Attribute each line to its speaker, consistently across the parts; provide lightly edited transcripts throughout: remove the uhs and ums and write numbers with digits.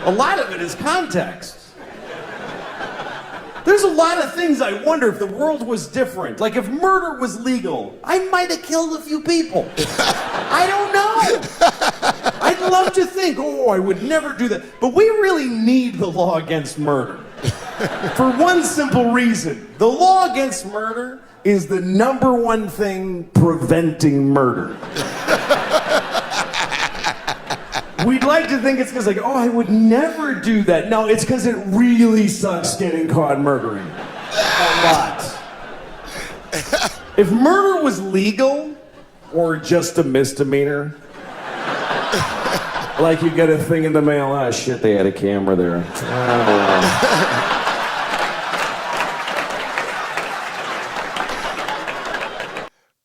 Speaker 1: A lot of it is context. There's a lot of things I wonder if the world was different. Like if murder was legal, I might have killed a few people. I don't know. I'd love to think, oh, I would never do that. But we really need the law against murder. For one simple reason. The law against murder is the number one thing preventing murder. We'd like to think it's because, like, oh, I would never do that. No, it's because it really sucks getting caught murdering. A lot. If murder was legal or just a misdemeanor, like you get a thing in the mail, ah, shit, they had a camera there. Oh.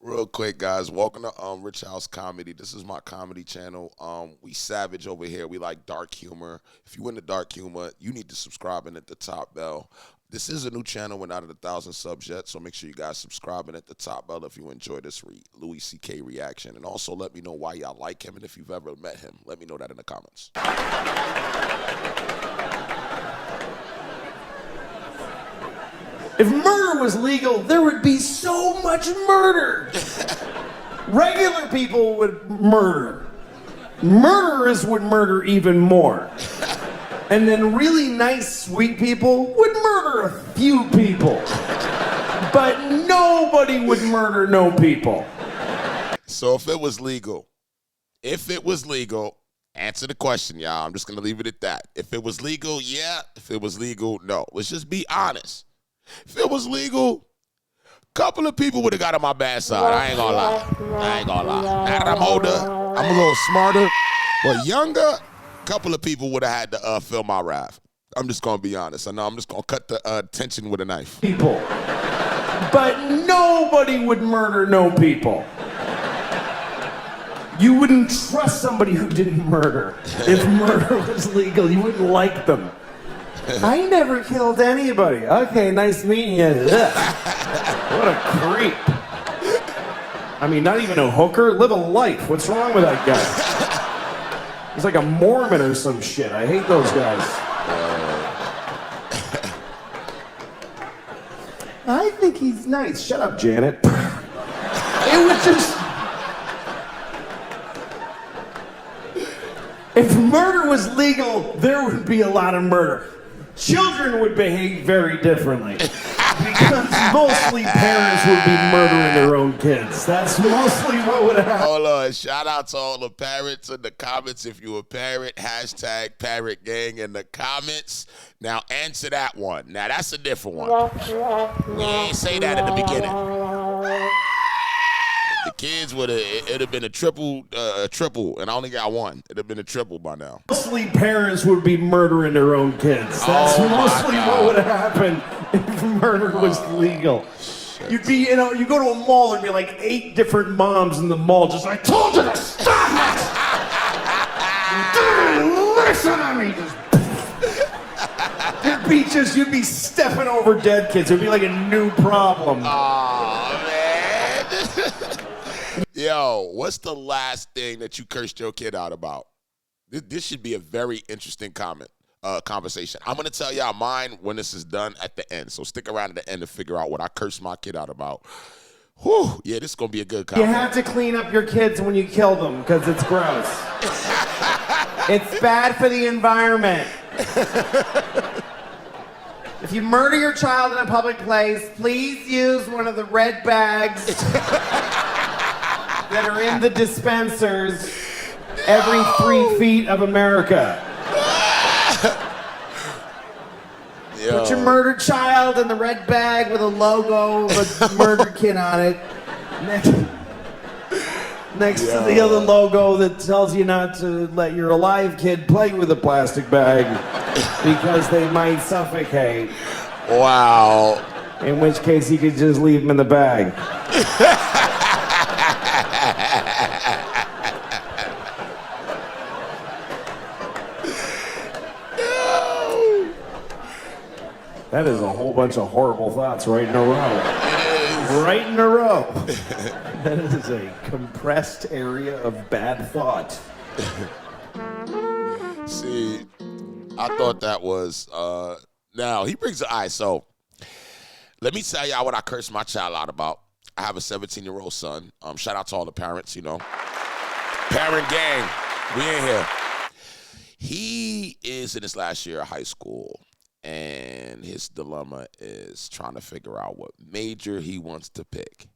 Speaker 2: Real quick, guys, welcome to Rich House Comedy. This is my comedy channel. We savage over here. We like dark humor. If you into dark humor, you need to subscribe and hit the top bell. This is a new channel. We're not at 1,000 subs yet, so make sure you guys subscribe and hit the top bell if you enjoy this Louis C.K. reaction. And also let me know why y'all like him and if you've ever met him. Let me know that in the comments.
Speaker 1: If murder was legal, there would be so much murder. Regular people would murder. Murderers would murder even more. And then really nice, sweet people would murder a few people. But nobody would murder no people.
Speaker 2: So if it was legal, answer the question, y'all. I'm just going to leave it at that. If it was legal, yeah. If it was legal, no. Let's just be honest. If it was legal, a couple of people would have got on my bad side. I ain't gonna lie. Now that I'm older, I'm a little smarter, but younger, a couple of people would have had to feel my wrath. I'm just gonna be honest. I know I'm just gonna cut the tension with a knife.
Speaker 1: People. But nobody would murder no people. You wouldn't trust somebody who didn't murder. If murder was legal, you wouldn't like them. I never killed anybody. Okay, nice meeting you. Ugh. What a creep. I mean, not even a hooker. Live a life. What's wrong with that guy? He's like a Mormon or some shit. I hate those guys. I think he's nice. Shut up, Janet. It would just... If murder was legal, there would be a lot of murder. Children would behave very differently because mostly parents would be murdering their own kids. That's mostly what would happen.
Speaker 2: Hold on. Shout out to all the parents in the comments. If you a parent, hashtag parent gang in the comments. Now answer that one. Now that's a different one. We ain't say that in the beginning. The kids would have, it'd have been a triple, and I only got one. It'd have been a triple by now.
Speaker 1: Mostly parents would be murdering their own kids. That's mostly what would happen if murder was legal.
Speaker 2: Shit.
Speaker 1: You'd be, you go to a mall, there'd be like 8 different moms in the mall, just like, I told you to stop it! Listen to me! You'd be stepping over dead kids. It'd be like a new problem.
Speaker 2: Oh, man. Yo, what's the last thing that you cursed your kid out about? This should be a very interesting conversation. I'm going to tell y'all mine when this is done at the end. So stick around at the end to figure out what I cursed my kid out about. Whew, yeah, this is going to be a good conversation.
Speaker 1: You have to clean up your kids when you kill them because it's gross. It's bad for the environment. If you murder your child in a public place, please use one of the red bags that are in the dispensers every 3 feet of America.
Speaker 2: Yo.
Speaker 1: Put your murdered child in the red bag with a logo of a murdered kid on it. Next to the other logo that tells you not to let your alive kid play with a plastic bag because they might suffocate.
Speaker 2: Wow.
Speaker 1: In which case you could just leave them in the bag. That is a whole bunch of horrible thoughts right in a row. Right in a row. That is a compressed area of bad thought.
Speaker 2: See, I thought that was now he brings all right, so let me tell y'all what I cursed my child out about. I have a 17-year-old son. Shout out to all the parents, Parent gang. We in here. He is in his last year of high school, and his dilemma is trying to figure out what major he wants to pick.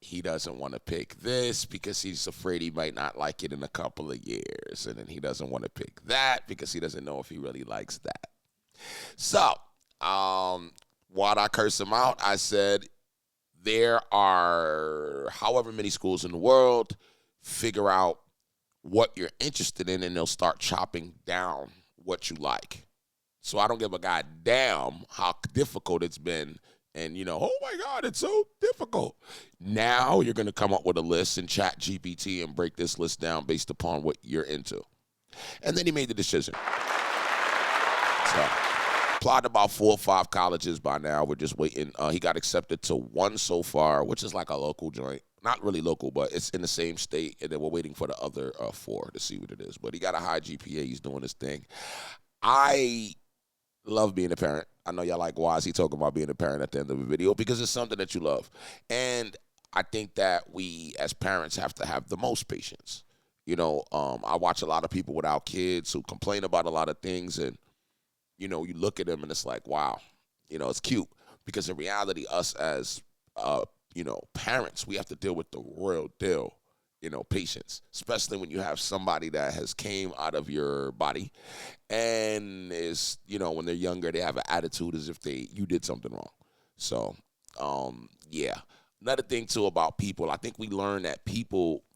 Speaker 2: He doesn't want to pick this because he's afraid he might not like it in a couple of years. And then he doesn't want to pick that because he doesn't know if he really likes that. So, while I curse him out, I said, there are however many schools in the world. Figure out what you're interested in, and they'll start chopping down what you like. So I don't give a goddamn how difficult it's been. And, oh, my God, it's so difficult. Now you're going to come up with a list in Chat GPT and break this list down based upon what you're into. And then he made the decision. So applied to about 4 or 5 colleges by now. We're just waiting. He got accepted to 1 so far, which is like a local joint. Not really local, but it's in the same state. And then we're waiting for the other 4 to see what it is. But he got a high GPA. He's doing his thing. I love being a parent. I know y'all like, why is he talking about being a parent at the end of the video? Because it's something that you love. And I think that we as parents have to have the most patience. I watch a lot of people without kids who complain about a lot of things. And, you look at them and it's like, wow, it's cute. Because in reality, us as, parents, we have to deal with the real deal. Patience, especially when you have somebody that has came out of your body and is, when they're younger, they have an attitude as if you did something wrong. So, yeah. Another thing too about people, I think we learn that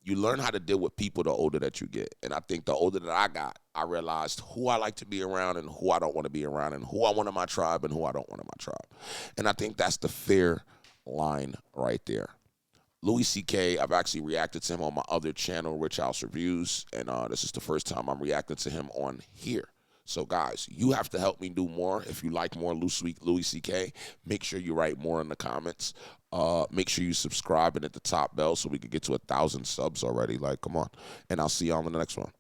Speaker 2: you learn how to deal with people the older that you get. And I think the older that I got, I realized who I like to be around and who I don't want to be around, and who I want in my tribe and who I don't want in my tribe. And I think that's the fair line right there. Louis C.K., I've actually reacted to him on my other channel, Rich House Reviews, and this is the first time I'm reacting to him on here. So, guys, you have to help me do more. If you like more Louis C.K., make sure you write more in the comments. Make sure you subscribe and hit the top bell so we can get to 1,000 subs already. Like, come on. And I'll see you on the next one.